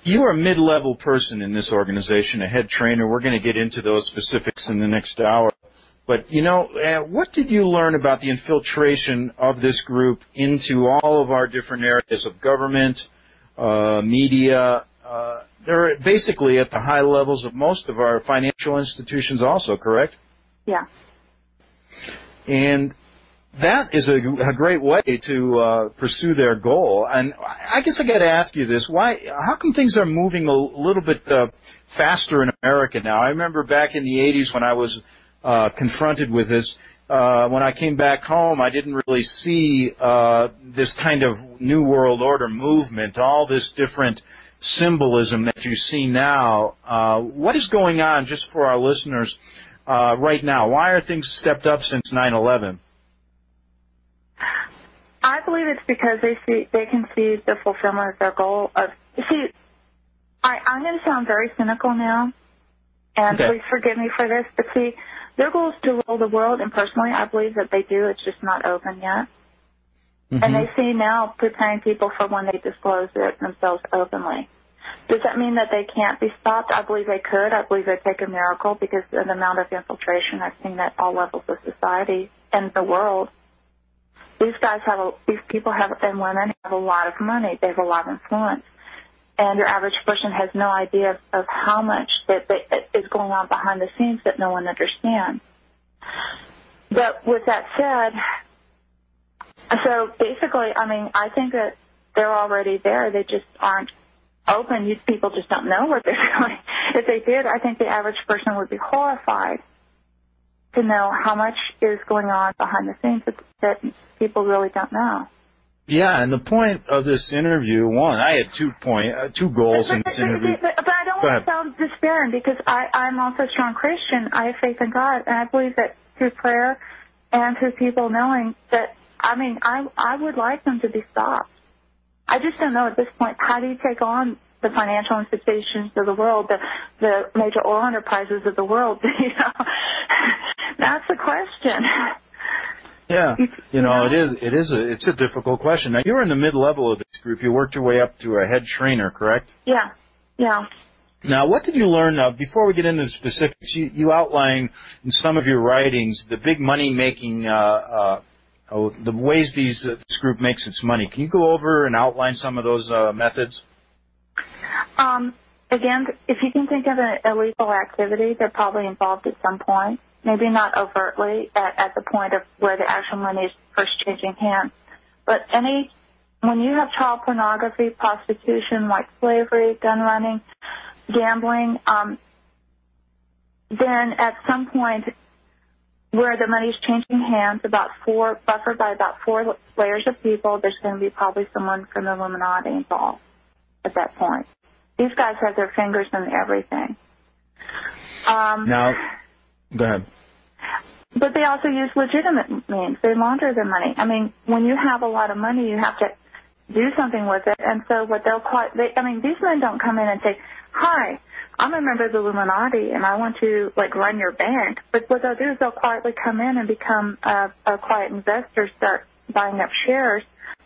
You are a mid-level person in this organization, a head trainer. We're going to get into those specifics in the next hour. But, what did you learn about the infiltration of this group into all of our different areas of government, media? They're basically at the high levels of most of our financial institutions also, correct? Yeah. And that is a great way to pursue their goal. And I guess I got to ask you this: how come things are moving a little bit faster in America now? I remember back in the '80s when I was confronted with this. When I came back home, I didn't really see this kind of New World Order movement, all this different symbolism that you see now. What is going on, just for our listeners, right now? Why are things stepped up since 9/11? I believe it's because they can see the fulfillment of their goal of. See, I'm going to sound very cynical now, and please forgive me for this, but see, their goal is to rule the world, and personally, I believe that they do. It's just not open yet. Mm-hmm. And they see now preparing people for when they disclose it themselves openly. Does that mean that they can't be stopped? I believe they could. I believe they take a miracle because of the amount of infiltration I've seen at all levels of society and the world. These people and women have a lot of money. They have a lot of influence. And your average person has no idea of how much that is going on behind the scenes that no one understands. But with that said, so basically, I think that they're already there. They just aren't open. These people just don't know what they're doing. If they did, I think the average person would be horrified to know how much is going on behind the scenes that people really don't know. Yeah, and the point of this interview, I had two goals in this interview. But I don't want to sound despairing because I'm also a strong Christian. I have faith in God, and I believe that through prayer and through people knowing that, I would like them to be stopped. I just don't know at this point, how do you take on the financial institutions of the world, the major oil enterprises of the world? That's the question. Yeah, it's a difficult question. Now, you're in the mid-level of this group. You worked your way up to a head trainer, correct? Yeah. Now, what did you learn? Before we get into the specifics, you outline in some of your writings the big money-making, the ways this group makes its money. Can you go over and outline some of those methods? Again, if you can think of an illegal activity, they're probably involved at some point. Maybe not overtly at the point of where the actual money is first changing hands. But when you have child pornography, prostitution, white slavery, gun running, gambling, then at some point where the money is changing hands, buffered by about 4 layers of people, there's going to be probably someone from the Illuminati involved at that point. These guys have their fingers in everything. Now, go ahead. But they also use legitimate means. They launder their money. When you have a lot of money, you have to do something with it. And so what these men don't come in and say, "Hi, I'm a member of the Illuminati, and I want to run your bank." But what they'll do is they'll quietly come in and become a quiet investor, start buying up shares,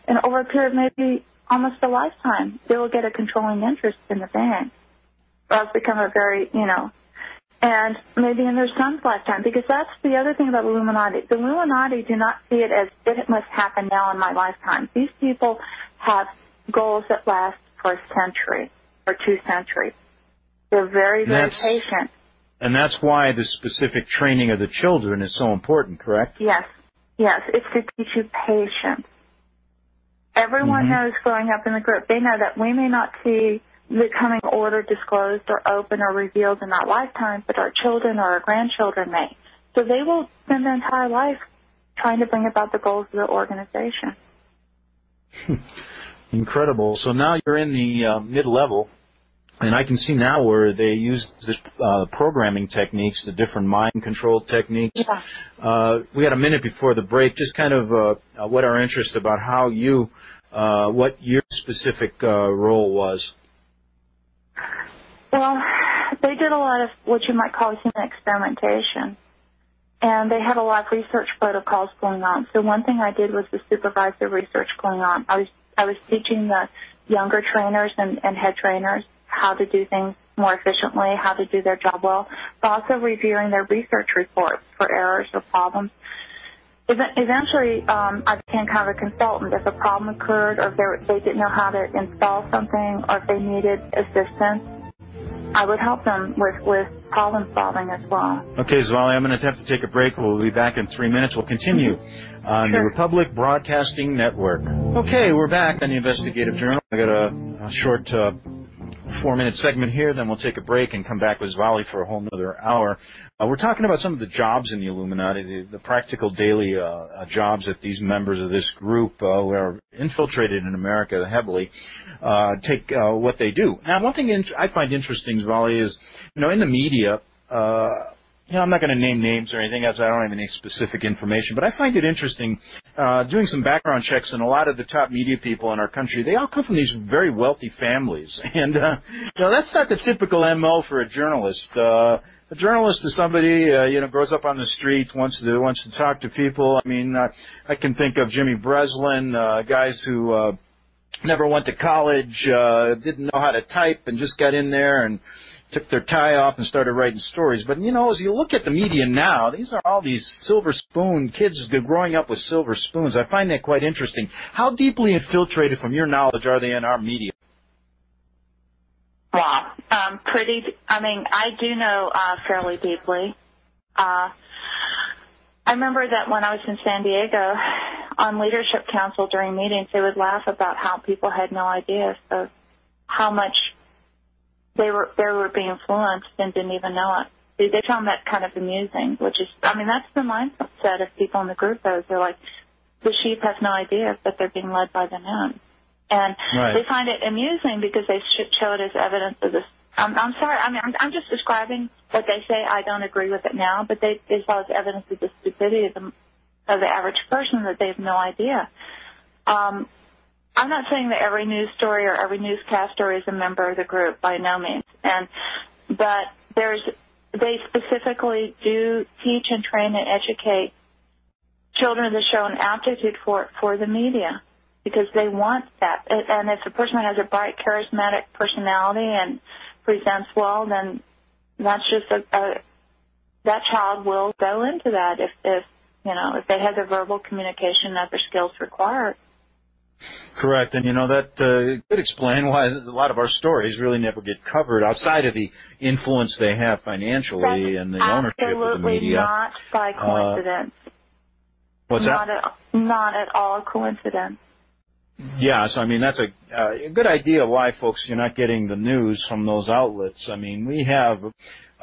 and over a period of maybe almost a lifetime, they will get a controlling interest in the bank. Or else become a very, and maybe in their son's lifetime, because that's the other thing about Illuminati. The Illuminati do not see it as it must happen now in my lifetime. These people have goals that last for a century or 2 centuries. They're very, very patient. And that's why the specific training of the children is so important, correct? Yes. It's to teach you patience. Everyone knows growing up in the group, they know that we may not see the coming order disclosed or open or revealed in our lifetime, but our children or our grandchildren may. So they will spend their entire life trying to bring about the goals of the organization. Incredible. So now you're in the mid-level, and I can see now where they use this programming techniques, the different mind control techniques. Yeah. We had a minute before the break, just kind of what our interest about how what your specific role was. Well, they did a lot of what you might call human experimentation, and they had a lot of research protocols going on. So one thing I did was to supervise the research going on. I was teaching the younger trainers and head trainers how to do things more efficiently, how to do their job well, but also reviewing their research reports for errors or problems. Eventually, I became kind of a consultant. If a problem occurred, or if they didn't know how to install something, or if they needed assistance, I would help them with problem solving as well. Okay, Svali, I'm going to have to take a break. We'll be back in 3 minutes. We'll continue on the Republic Broadcasting Network. Okay, we're back on the Investigative Journal. I got a short 4-minute segment here, then we'll take a break and come back with Svali for a whole another hour. We're talking about some of the jobs in the Illuminati, the practical daily jobs that these members of this group who are infiltrated in America heavily take what they do. Now, one thing I find interesting, Svali, is, in the media, I'm not going to name names or anything else. I don't have any specific information, but I find it interesting doing some background checks, and a lot of the top media people in our country, they all come from these very wealthy families. And, that's not the typical MO for a journalist. A journalist is somebody, grows up on the street, wants to talk to people. I mean, I can think of Jimmy Breslin, guys who never went to college, didn't know how to type, and just got in there and took their tie off and started writing stories. But, as you look at the media now, these are all these silver spoon kids growing up with silver spoons. I find that quite interesting. How deeply infiltrated, from your knowledge, are they in our media? Wow. I do know fairly deeply. I remember that when I was in San Diego on Leadership Council during meetings, they would laugh about how people had no idea of how much they were being influenced and didn't even know it. They found that kind of amusing, which is, that's the mindset of people in the group. They're like, the sheep has no idea that they're being led by the men. And They find it amusing because they show it as evidence of this. I'm sorry, I'm just describing what they say. I don't agree with it now, but they saw it as evidence of the stupidity of the average person, that they have no idea. I'm not saying that every news story or every newscast story is a member of the group, by no means. But they specifically do teach and train and educate children that show an aptitude for the media, because they want that. And if a person has a bright, charismatic personality and presents well, then that's just that child will go into that if they have the verbal communication and other skills required. Correct, and that could explain why a lot of our stories really never get covered outside of the influence they have financially and the ownership of the media. Absolutely not by coincidence. What's that? Not at all a coincidence. Yes, that's a good idea why, folks, you're not getting the news from those outlets. We have,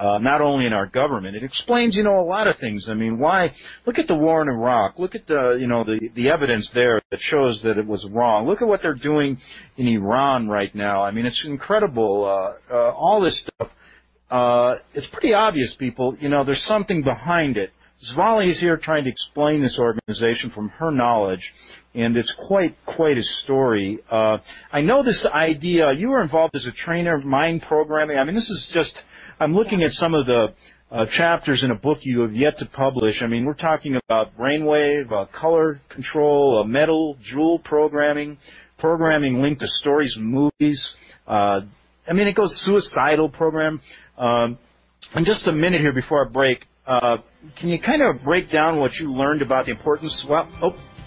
not only in our government, it explains, a lot of things. Why? Look at the war in Iraq. Look at the evidence there that shows that it was wrong. Look at what they're doing in Iran right now. It's incredible. All this stuff. It's pretty obvious, people. There's something behind it. Svali is here trying to explain this organization from her knowledge, and it's quite a story. I know this idea, you were involved as a trainer, mind programming. This is just, I'm looking at some of the chapters in a book you have yet to publish. We're talking about brainwave, color control, metal, jewel programming linked to stories and movies. It goes suicidal program. In just a minute here before I break, can you kind of break down what you learned about the importance?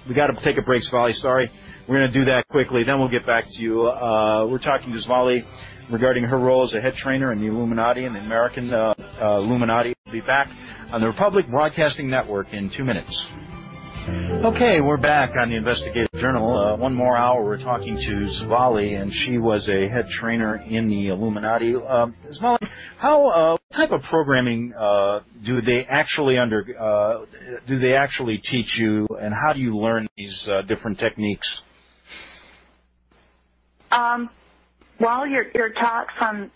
We got to take a break, Svali. Sorry. We're going to do that quickly. Then we'll get back to you. We're talking to Svali regarding her role as a head trainer in the Illuminati and the American Illuminati. We'll be back on the Republic Broadcasting Network in 2 minutes. Okay, we're back on the Investigative Journal. One more hour, we're talking to Svali, and she was a head trainer in the Illuminati. Svali, what type of programming do they actually teach you, and how do you learn these different techniques? You're taught from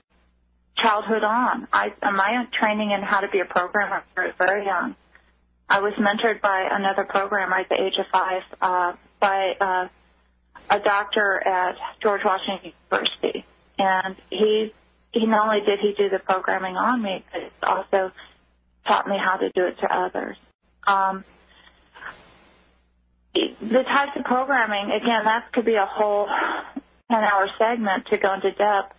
childhood on. My training in how to be a programmer was very young. I was mentored by another programmer at the age of 5 by a doctor at George Washington University. And he not only did he do the programming on me, but he also taught me how to do it to others. The types of programming, again, that could be a whole 10-hour segment to go into depth.